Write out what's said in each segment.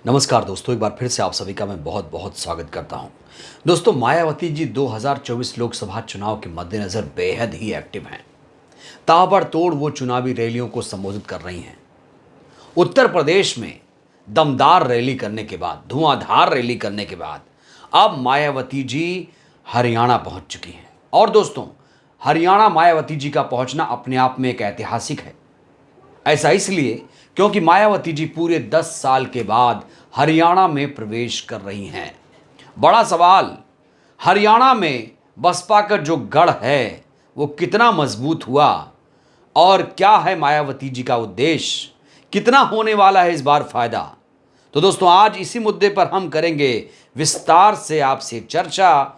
नमस्कार दोस्तों, एक बार फिर से आप सभी का मैं बहुत बहुत स्वागत करता हूं। दोस्तों, मायावती जी 2024 लोकसभा चुनाव के मद्देनज़र बेहद ही एक्टिव हैं। ताबड़तोड़ वो चुनावी रैलियों को संबोधित कर रही हैं। उत्तर प्रदेश में दमदार रैली करने के बाद, धुआंधार रैली करने के बाद अब मायावती जी हरियाणा पहुंच चुकी हैं। और दोस्तों, हरियाणा मायावती जी का पहुंचना अपने आप में एक ऐतिहासिक है। ऐसा इसलिए क्योंकि मायावती जी पूरे 10 साल के बाद हरियाणा में प्रवेश कर रही हैं। बड़ा सवाल, हरियाणा में बसपा का जो गढ़ है वो कितना मजबूत हुआ और क्या है मायावती जी का उद्देश्य, कितना होने वाला है इस बार फायदा। तो दोस्तों, आज इसी मुद्दे पर हम करेंगे विस्तार से आपसे चर्चा।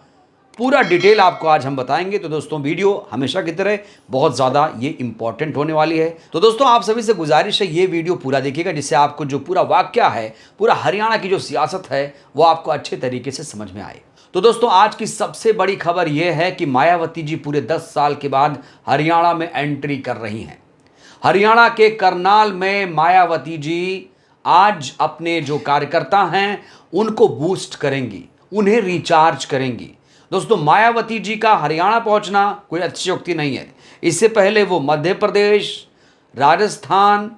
पूरा डिटेल आपको आज हम बताएंगे। तो दोस्तों, वीडियो हमेशा की तरह बहुत ज़्यादा ये इंपॉर्टेंट होने वाली है। तो दोस्तों, आप सभी से गुजारिश है ये वीडियो पूरा देखिएगा, जिससे आपको जो पूरा वाकया है, पूरा हरियाणा की जो सियासत है वो आपको अच्छे तरीके से समझ में आए। तो दोस्तों, आज की सबसे बड़ी खबर यह है कि मायावती जी पूरे 10 साल के बाद हरियाणा में एंट्री कर रही हैं। हरियाणा के करनाल में मायावती जी आज अपने जो कार्यकर्ता हैं उनको बूस्ट करेंगी, उन्हें रिचार्ज करेंगी। दोस्तों, मायावती जी का हरियाणा पहुंचना कोई अतिशयोक्ति नहीं है। इससे पहले वो मध्य प्रदेश, राजस्थान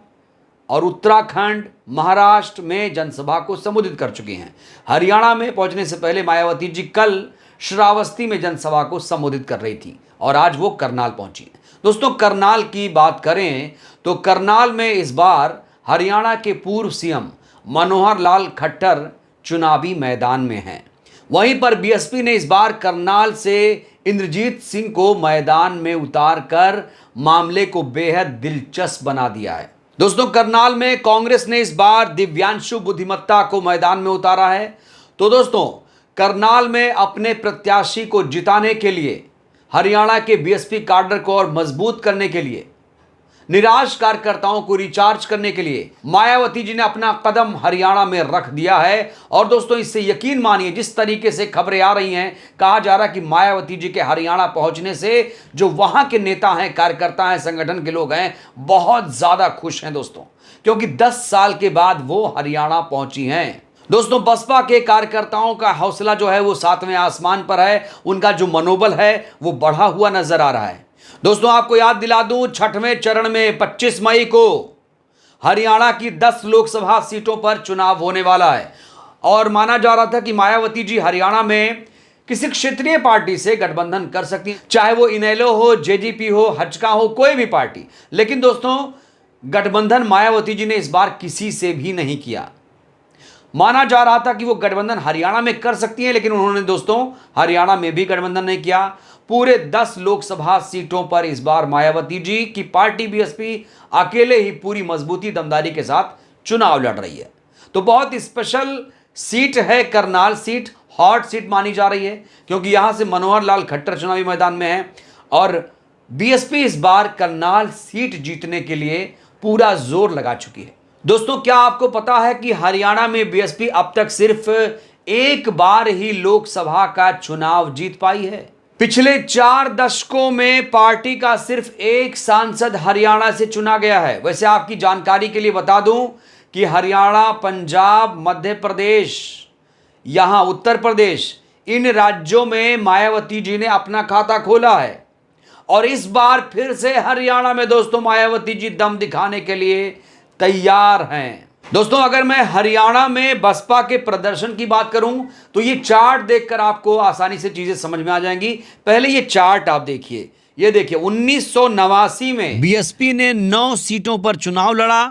और उत्तराखंड, महाराष्ट्र में जनसभा को संबोधित कर चुकी हैं। हरियाणा में पहुंचने से पहले मायावती जी कल श्रावस्ती में जनसभा को संबोधित कर रही थी और आज वो करनाल पहुंची हैं। दोस्तों, करनाल की बात करें तो करनाल में इस बार हरियाणा के पूर्व सीएम मनोहर लाल खट्टर चुनावी मैदान में हैं। वहीं पर बीएसपी ने इस बार करनाल से इंद्रजीत सिंह को मैदान में उतारकर मामले को बेहद दिलचस्प बना दिया है। दोस्तों, करनाल में कांग्रेस ने इस बार दिव्यांशु बुद्धिमत्ता को मैदान में उतारा है। तो दोस्तों, करनाल में अपने प्रत्याशी को जिताने के लिए, हरियाणा के बीएसपी काडर को और मजबूत करने के लिए, निराश कार्यकर्ताओं को रिचार्ज करने के लिए मायावती जी ने अपना कदम हरियाणा में रख दिया है। और दोस्तों, इससे यकीन मानिए, जिस तरीके से खबरें आ रही हैं, कहा जा रहा है कि मायावती जी के हरियाणा पहुंचने से जो वहां के नेता हैं, कार्यकर्ता हैं, संगठन के लोग हैं, बहुत ज्यादा खुश हैं दोस्तों, क्योंकि 10 साल के बाद वो हरियाणा पहुंची हैं। दोस्तों, बसपा के कार्यकर्ताओं का हौसला जो है वो 7वें आसमान पर है। उनका जो मनोबल है वो बढ़ा हुआ नजर आ रहा है। दोस्तों, आपको याद दिला दूं, 6वें चरण में 25 मई को हरियाणा की 10 लोकसभा सीटों पर चुनाव होने वाला है और माना जा रहा था कि मायावती जी हरियाणा में किसी क्षेत्रीय पार्टी से गठबंधन कर सकती हैं, चाहे वो इनेलो हो, जेजेपी हो, हजका हो, कोई भी पार्टी। लेकिन दोस्तों, गठबंधन मायावती जी ने इस बार किसी से भी नहीं किया। माना जा रहा था कि वो गठबंधन हरियाणा में कर सकती है, लेकिन उन्होंने दोस्तों हरियाणा में भी गठबंधन नहीं किया। पूरे 10 लोकसभा सीटों पर इस बार मायावती जी की पार्टी बीएसपी अकेले ही पूरी मजबूती, दमदारी के साथ चुनाव लड़ रही है। तो बहुत स्पेशल सीट है करनाल सीट, हॉट सीट मानी जा रही है, क्योंकि यहां से मनोहर लाल खट्टर चुनावी मैदान में है और बीएसपी इस बार करनाल सीट जीतने के लिए पूरा जोर लगा चुकी है। दोस्तों, क्या आपको पता है कि हरियाणा में बीएसपी अब तक सिर्फ एक बार ही लोकसभा का चुनाव जीत पाई है। पिछले 4 दशकों में पार्टी का सिर्फ एक सांसद हरियाणा से चुना गया है। वैसे आपकी जानकारी के लिए बता दूं कि हरियाणा, पंजाब, मध्य प्रदेश, यहां उत्तर प्रदेश, इन राज्यों में मायावती जी ने अपना खाता खोला है और इस बार फिर से हरियाणा में दोस्तों मायावती जी दम दिखाने के लिए तैयार हैं। दोस्तों, अगर मैं हरियाणा में बसपा के प्रदर्शन की बात करूं तो ये चार्ट देखकर आपको आसानी से चीजें समझ में आ जाएंगी। पहले ये चार्ट आप देखिए, ये देखिए 1989 में बीएसपी ने 9 सीटों पर चुनाव लड़ा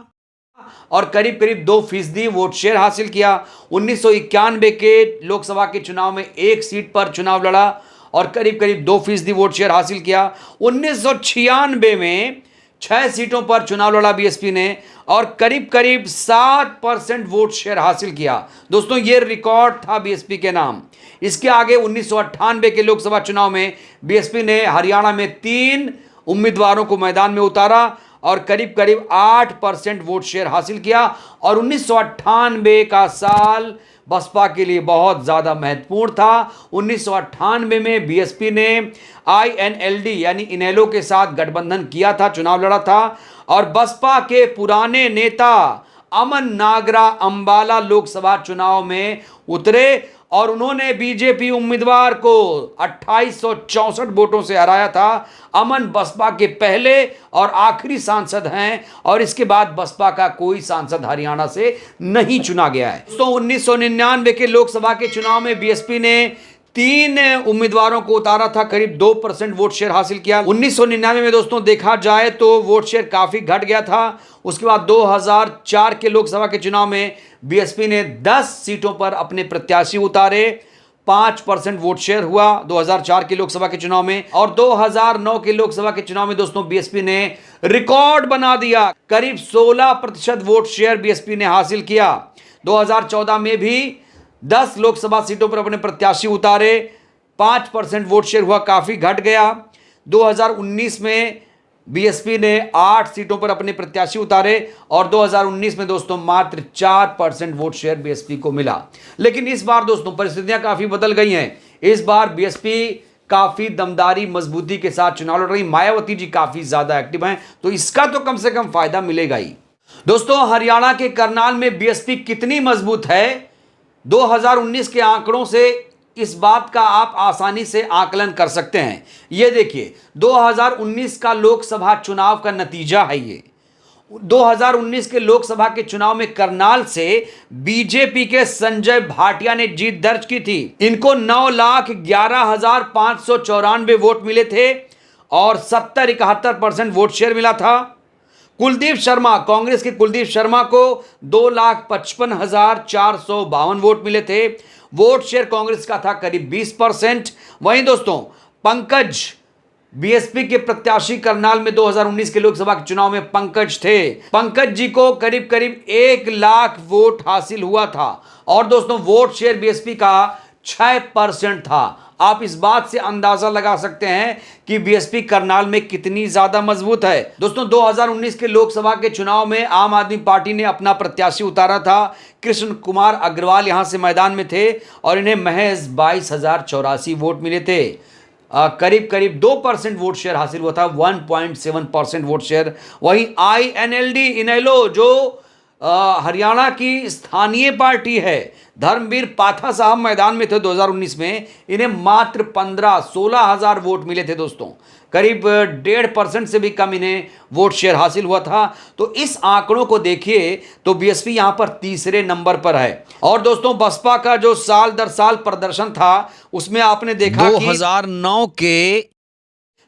और करीब करीब 2% वोट शेयर हासिल किया। 1991 के लोकसभा के चुनाव में 1 सीट पर चुनाव लड़ा और करीब करीब 2% वोट शेयर हासिल किया। 1996 में 6 सीटों पर चुनाव लड़ा बीएसपी ने और करीब करीब 7% वोट शेयर हासिल किया। दोस्तों, ये रिकॉर्ड था बीएसपी के नाम। इसके आगे 1998 के लोकसभा चुनाव में बीएसपी ने हरियाणा में 3 उम्मीदवारों को मैदान में उतारा और करीब करीब 8% वोट शेयर हासिल किया। और 1998 का साल बसपा के लिए बहुत ज़्यादा महत्वपूर्ण था। 1998 में बीएसपी ने आईएनएलडी यानी इनेलो के साथ गठबंधन किया था, चुनाव लड़ा था और बसपा के पुराने नेता अमन नागरा अंबाला लोकसभा चुनाव में उतरे और उन्होंने बीजेपी उम्मीदवार को 2864 वोटों से हराया था। अमन बसपा के पहले और आखिरी सांसद हैं और इसके बाद बसपा का कोई सांसद हरियाणा से नहीं चुना गया है। तो 1999 के लोकसभा के चुनाव में बीएसपी ने 3 उम्मीदवारों को उतारा था, करीब 2% वोट शेयर हासिल किया। 1999 में दोस्तों देखा जाए तो वोट शेयर काफी घट गया था। उसके बाद 2004 के लोकसभा के चुनाव में बीएसपी ने 10 सीटों पर अपने प्रत्याशी उतारे, 5% वोट शेयर हुआ 2004 के लोकसभा के चुनाव में। और 2009 के लोकसभा के चुनाव में दोस्तों बीएसपी ने रिकॉर्ड बना दिया, करीब 16% वोट शेयर बीएसपी ने हासिल किया। 2014 में भी 10 लोकसभा सीटों पर अपने प्रत्याशी उतारे, 5% वोट शेयर हुआ, काफी घट गया। 2019 में बीएसपी ने 8 सीटों पर अपने प्रत्याशी उतारे और 2019 में दोस्तों मात्र 4% वोट शेयर बीएसपी को मिला। लेकिन इस बार दोस्तों परिस्थितियां काफी बदल गई हैं। इस बार बीएसपी काफी दमदारी मजबूती के साथ चुनाव लड़ रही। मायावती जी काफी ज्यादा एक्टिव हैं, तो इसका तो कम से कम फायदा मिलेगा ही। दोस्तों हरियाणा के करनाल में बीएसपी कितनी मजबूत है, 2019 के आंकड़ों से इस बात का आप आसानी से आकलन कर सकते हैं। यह देखिए 2019 का लोकसभा चुनाव का नतीजा है। ये 2019 के लोकसभा के चुनाव में करनाल से बीजेपी के संजय भाटिया ने जीत दर्ज की थी। इनको 9,11,594 वोट मिले थे और 70-71% वोट शेयर मिला था। कुलदीप शर्मा, कांग्रेस के कुलदीप शर्मा को 2,55,452 वोट मिले थे। वोट शेयर कांग्रेस का था करीब 20%। वहीं दोस्तों पंकज, बीएसपी के प्रत्याशी करनाल में 2019 के लोकसभा के चुनाव में पंकज थे। पंकज जी को करीब 1 लाख वोट हासिल हुआ था और दोस्तों वोट शेयर बीएसपी का 6% था। आप इस बात से अंदाजा लगा सकते हैं कि बीएसपी करनाल में कितनी ज्यादा मजबूत है। दोस्तों 2019 के लोकसभा के चुनाव में आम आदमी पार्टी ने अपना प्रत्याशी उतारा था। कृष्ण कुमार अग्रवाल यहां से मैदान में थे और इन्हें महज 22,084 वोट मिले थे। करीब 2% वोट शेयर हासिल हुआ था, 1.7% वोट शेयर। वहीं INLD इनेलो जो हरियाणा की स्थानीय पार्टी है, धर्मवीर पाठा साहब मैदान में थे 2019 में, इन्हें मात्र 16,000 वोट मिले थे दोस्तों। करीब 1.5% से भी कम इन्हें वोट शेयर हासिल हुआ था। तो इस आंकड़ों को देखिए तो बीएसपी यहां पर तीसरे नंबर पर है। और दोस्तों बसपा का जो साल दर साल प्रदर्शन था उसमें आपने देखा 2009 के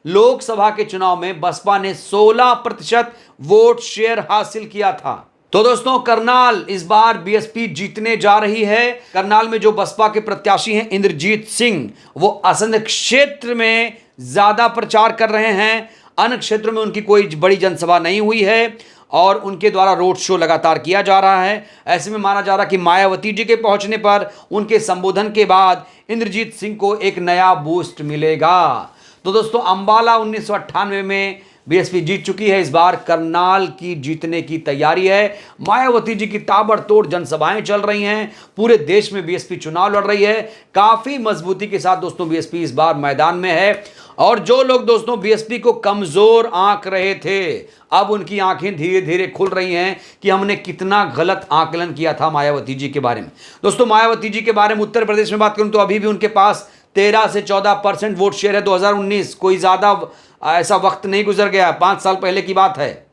लोकसभा के चुनाव में बसपा ने 16% वोट शेयर हासिल किया था। तो दोस्तों करनाल इस बार बीएसपी जीतने जा रही है। करनाल में जो बसपा के प्रत्याशी हैं इंद्रजीत सिंह, वो असंध क्षेत्र में ज्यादा प्रचार कर रहे हैं। अन्य क्षेत्रों में उनकी कोई बड़ी जनसभा नहीं हुई है और उनके द्वारा रोड शो लगातार किया जा रहा है। ऐसे में माना जा रहा है कि मायावती जी के पहुंचने पर, उनके संबोधन के बाद इंद्रजीत सिंह को एक नया बूस्ट मिलेगा। तो दोस्तों अंबाला 1998 में बीएसपी जीत चुकी है। इस बार करनाल की जीतने की तैयारी है। मायावती जी की ताबड़तोड़ जनसभाएं चल रही हैं। पूरे देश में बीएसपी चुनाव लड़ रही है। काफी मजबूती के साथ दोस्तों बीएसपी इस बार मैदान में है। और जो लोग दोस्तों बीएसपी को कमजोर आंक रहे थे, अब उनकी आंखें धीरे धीरे खुल रही हैं कि हमने कितना गलत आकलन किया था मायावती जी के बारे में। दोस्तों मायावती जी के बारे में उत्तर प्रदेश में बात करूं तो अभी भी उनके पास 13 से 14% वोट शेयर है। 2019 कोई ज्यादा ऐसा वक्त नहीं गुजर गया, 5 साल पहले की बात है।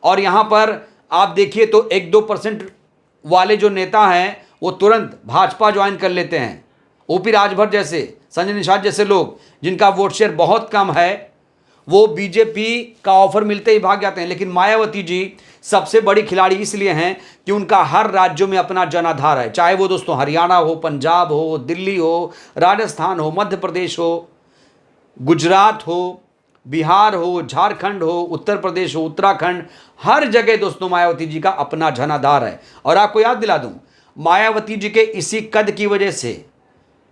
और यहां पर आप देखिए तो 1-2% वाले जो नेता हैं वो तुरंत भाजपा ज्वाइन कर लेते हैं। ओपी राजभर जैसे, संजय निषाद जैसे लोग जिनका वोट शेयर बहुत कम है, वो बीजेपी का ऑफर मिलते ही भाग जाते हैं। लेकिन मायावती जी सबसे बड़ी खिलाड़ी इसलिए हैं कि उनका हर राज्यों में अपना जनाधार है। चाहे वो दोस्तों हरियाणा हो, पंजाब हो, दिल्ली हो, राजस्थान हो, मध्य प्रदेश हो, गुजरात हो, बिहार हो, झारखंड हो, उत्तर प्रदेश हो, उत्तराखंड, हर जगह दोस्तों मायावती जी का अपना जनाधार है। और आपको याद दिला दूं, मायावती जी के इसी कद की वजह से,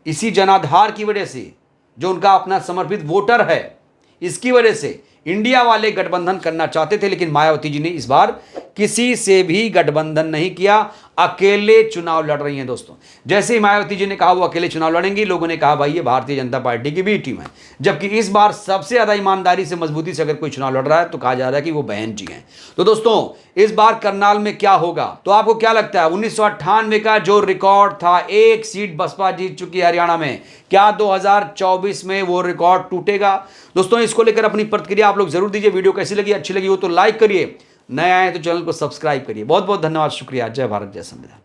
इसी जनाधार की वजह से, जो उनका अपना समर्पित वोटर है, इसकी वजह से इंडिया वाले गठबंधन करना चाहते थे, लेकिन मायावती जी ने इस बार किसी से भी गठबंधन नहीं किया, अकेले चुनाव लड़ रही हैं दोस्तों। जैसे ही मायावती जी ने कहा वो अकेले चुनाव लड़ेंगी, लोगों ने कहा भाई ये भारतीय जनता पार्टी की बी टीम है। जबकि इस बार सबसे ज्यादा ईमानदारी से, मजबूती से अगर कोई चुनाव लड़ रहा है तो कहा जा रहा है कि वो बहन जी हैं। तो दोस्तों इस बार करनाल में क्या होगा, तो आपको क्या लगता है 1998 का जो रिकॉर्ड था, एक सीट बसपा जीत चुकी है हरियाणा में, क्या 2024 में वो रिकॉर्ड टूटेगा? दोस्तों इसको लेकर अपनी प्रतिक्रिया आप लोग जरूर दीजिए। वीडियो कैसी लगी, अच्छी लगी हो तो लाइक करिए, नए आए तो चैनल को सब्सक्राइब करिए। बहुत बहुत धन्यवाद, शुक्रिया। जय भारत, जय संविधान।